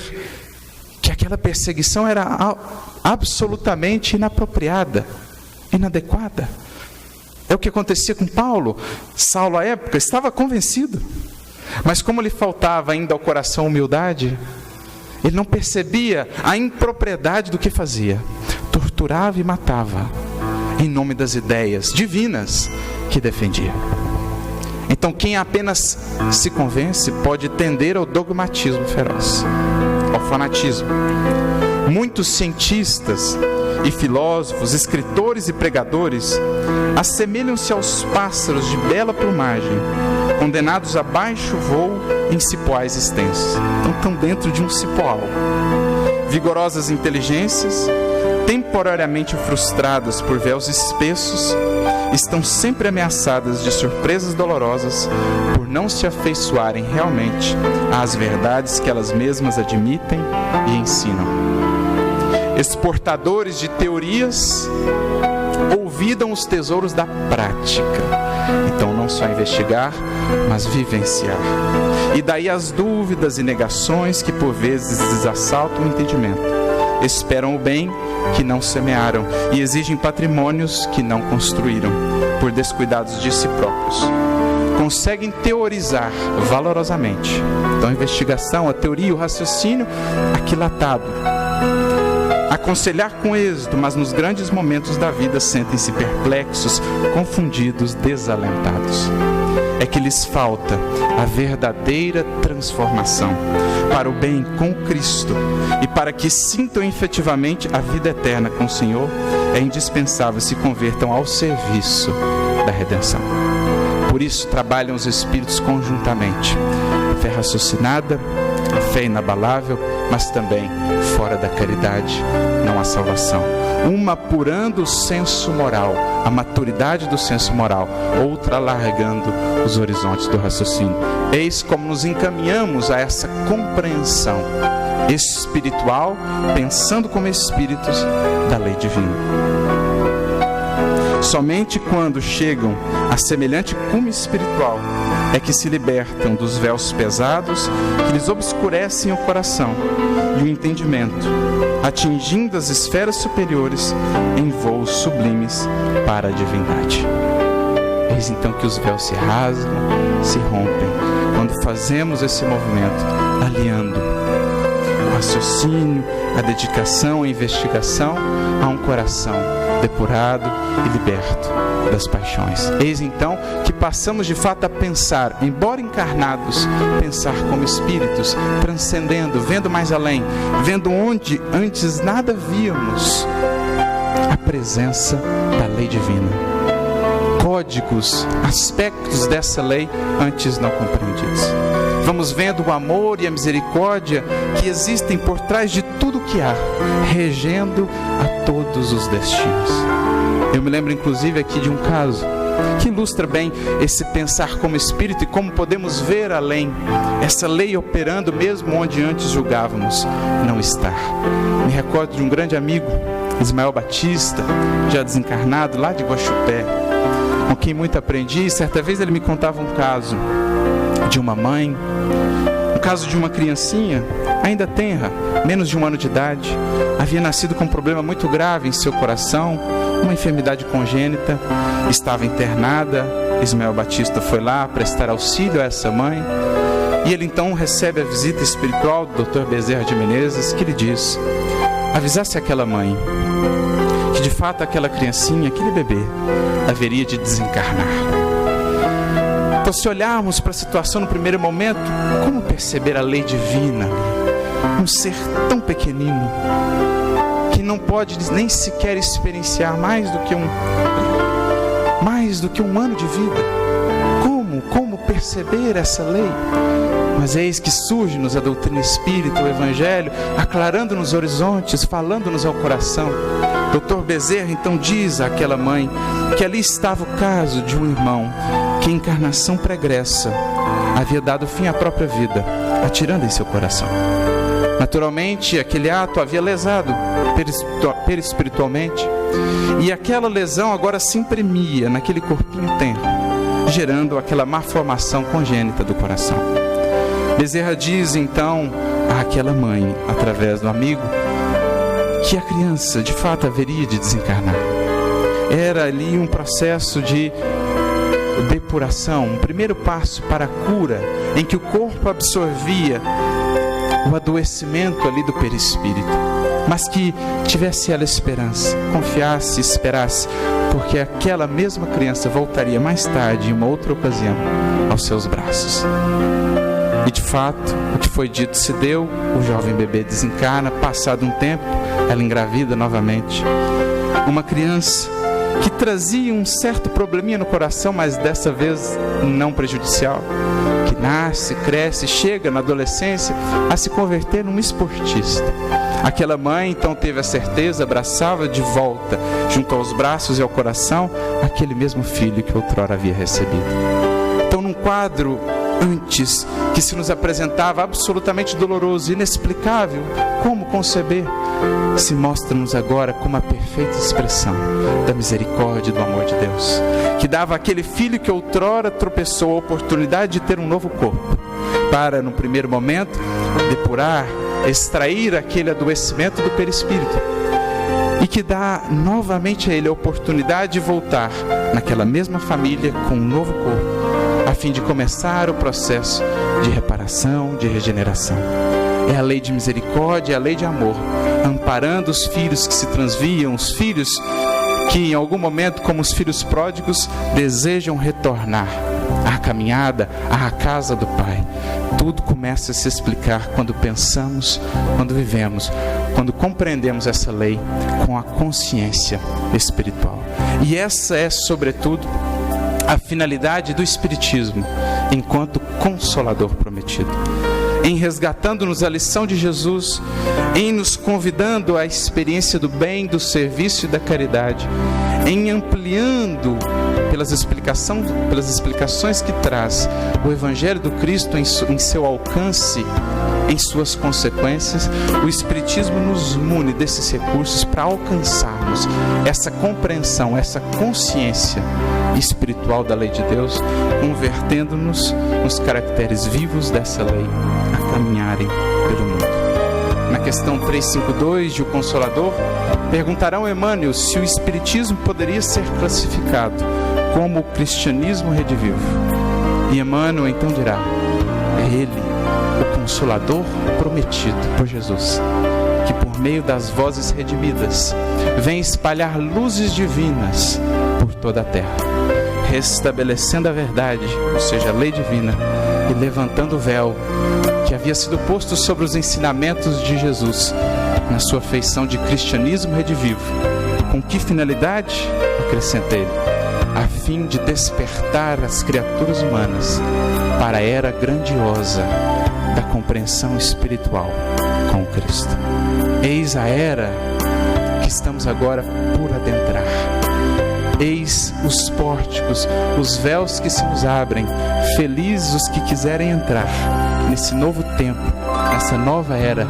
que aquela perseguição era absolutamente inapropriada, inadequada. É o que acontecia com Paulo. Saulo, à época, estava convencido, mas como lhe faltava ainda ao coração humildade, Ele não percebia a impropriedade do que fazia. Torturava e matava em nome das ideias divinas que defendia. Então, quem apenas se convence pode tender ao dogmatismo feroz, ao fanatismo. Muitos cientistas e filósofos, escritores e pregadores assemelham-se aos pássaros de bela plumagem, condenados a baixo voo em cipoais extensos. Então, estão dentro de um cipoal. Vigorosas inteligências, temporariamente frustradas por véus espessos, estão sempre ameaçadas de surpresas dolorosas por não se afeiçoarem realmente às verdades que elas mesmas admitem e ensinam. Exportadores de teorias olvidam os tesouros da prática. Então, não só investigar, mas vivenciar. E daí as dúvidas e negações que por vezes desassaltam o entendimento. Esperam o bem que não semearam e exigem patrimônios que não construíram, por descuidados de si próprios. Conseguem teorizar valorosamente. Então, a investigação, a teoria, o raciocínio aquilatado. Aconselhar com êxito, mas nos grandes momentos da vida sentem-se perplexos, confundidos, desalentados. É que lhes falta a verdadeira transformação para o bem com Cristo, e para que sintam efetivamente a vida eterna com o Senhor, é indispensável se convertam ao serviço da redenção. Por isso trabalham os Espíritos conjuntamente. A fé raciocinada, a fé inabalável, mas também fora da caridade não há salvação. Uma apurando o senso moral, a maturidade do senso moral, outra alargando os horizontes do raciocínio. Eis como nos encaminhamos a essa compreensão espiritual, pensando como espíritos da lei divina. Somente quando chegam a semelhante cume espiritual é que se libertam dos véus pesados que lhes obscurecem o coração e o entendimento, atingindo as esferas superiores em voos sublimes para a divindade. Eis então que os véus se rasgam, se rompem, quando fazemos esse movimento, aliando o raciocínio, a dedicação, a investigação a um coração depurado e liberto das paixões. Eis então que passamos de fato a pensar, embora encarnados, pensar como espíritos, transcendendo, vendo mais além, vendo onde antes nada víamos, a presença da lei divina. Códigos, aspectos dessa lei antes não compreendidos. Vamos vendo o amor e a misericórdia que existem por trás de tudo que há, regendo a todos os destinos. Eu me lembro inclusive aqui de um caso que ilustra bem esse pensar como espírito e como podemos ver além, essa lei operando mesmo onde antes julgávamos não estar. Me recordo de um grande amigo, Ismael Batista, já desencarnado, lá de Guaxupé, com quem muito aprendi. Certa vez ele me contava um caso de uma mãe, um caso de uma criancinha, ainda tenra, menos de 1 ano de idade, havia nascido com um problema muito grave em seu coração, uma enfermidade congênita, estava internada. Ismael Batista foi lá prestar auxílio a essa mãe, e ele então recebe a visita espiritual do Dr. Bezerra de Menezes, que lhe diz: avisasse aquela mãe que de fato aquela criancinha, aquele bebê, haveria de desencarnar. Então, se olharmos para a situação no primeiro momento, como perceber a lei divina ali? Um ser tão pequenino, que não pode nem sequer experienciar mais do que um ano de vida. Como perceber essa lei? Mas eis que surge-nos a doutrina espírita, o Evangelho, aclarando-nos horizontes, falando-nos ao coração. Dr. Bezerra então diz àquela mãe que ali estava o caso de um irmão que, em encarnação pregressa, havia dado fim à própria vida, atirando em seu coração. Naturalmente, aquele ato havia lesado perispiritualmente, e aquela lesão agora se imprimia naquele corpinho tenro, gerando aquela malformação congênita do coração. Bezerra diz então àquela mãe, através do amigo, que a criança de fato haveria de desencarnar. Era ali um processo de depuração, um primeiro passo para a cura, em que o corpo absorvia o adoecimento ali do perispírito, mas que tivesse ela esperança, confiasse, esperasse, porque aquela mesma criança voltaria mais tarde, em uma outra ocasião, aos seus braços. E de fato, o que foi dito se deu, o jovem bebê desencarna, passado um tempo, ela engravida novamente. Uma criança que trazia um certo probleminha no coração, mas dessa vez não prejudicial, que nasce, cresce, chega na adolescência a se converter num esportista. Aquela mãe então teve a certeza, abraçava de volta, junto aos braços e ao coração, aquele mesmo filho que outrora havia recebido. Então, num quadro antes que se nos apresentava absolutamente doloroso, inexplicável, como conceber, se mostra-nos agora como a perfeita expressão da misericórdia e do amor de Deus, que dava àquele filho que outrora tropeçou a oportunidade de ter um novo corpo, para, no primeiro momento, depurar, extrair aquele adoecimento do perispírito, e que dá novamente a ele a oportunidade de voltar naquela mesma família com um novo corpo, a fim de começar o processo de reparação, de regeneração. É a lei de misericórdia, é a lei de amor, amparando os filhos que se transviam, os filhos que em algum momento, como os filhos pródigos, desejam retornar à caminhada, à casa do Pai. Tudo começa a se explicar quando pensamos, quando vivemos, quando compreendemos essa lei com a consciência espiritual. E essa é, sobretudo, a finalidade do Espiritismo, enquanto Consolador prometido. Em resgatando-nos a lição de Jesus, em nos convidando à experiência do bem, do serviço e da caridade, em ampliando pelas explicações que traz o Evangelho do Cristo em seu alcance, em suas consequências, o Espiritismo nos mune desses recursos para alcançarmos essa compreensão, essa consciência espiritual da lei de Deus, convertendo-nos nos caracteres vivos dessa lei a caminharem pelo mundo. Na questão 352 de O Consolador, perguntarão Emmanuel se o Espiritismo poderia ser classificado como o cristianismo redivivo. E Emmanuel então dirá: é ele, o Consolador prometido por Jesus, que por meio das vozes redimidas vem espalhar luzes divinas por toda a terra, restabelecendo a verdade, ou seja, a lei divina, e levantando o véu que havia sido posto sobre os ensinamentos de Jesus na sua feição de cristianismo redivivo. Com que finalidade? Acrescenta ele: a fim de despertar as criaturas humanas para a era grandiosa da compreensão espiritual com Cristo. Eis a era que estamos agora por adentrar. Eis os pórticos, os véus que se nos abrem, felizes os que quiserem entrar nesse novo tempo, nessa nova era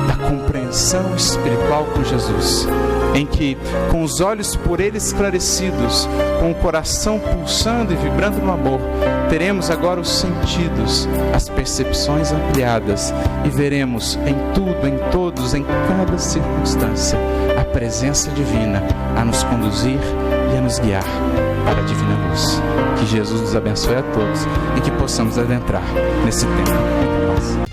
da compreensão espiritual com Jesus, em que, com os olhos por Ele esclarecidos, com o coração pulsando e vibrando no amor, teremos agora os sentidos, as percepções ampliadas, e veremos em tudo, em todos, em cada circunstância, a presença divina a nos conduzir e a nos guiar para a divina luz. Que Jesus nos abençoe a todos e que possamos adentrar nesse tempo.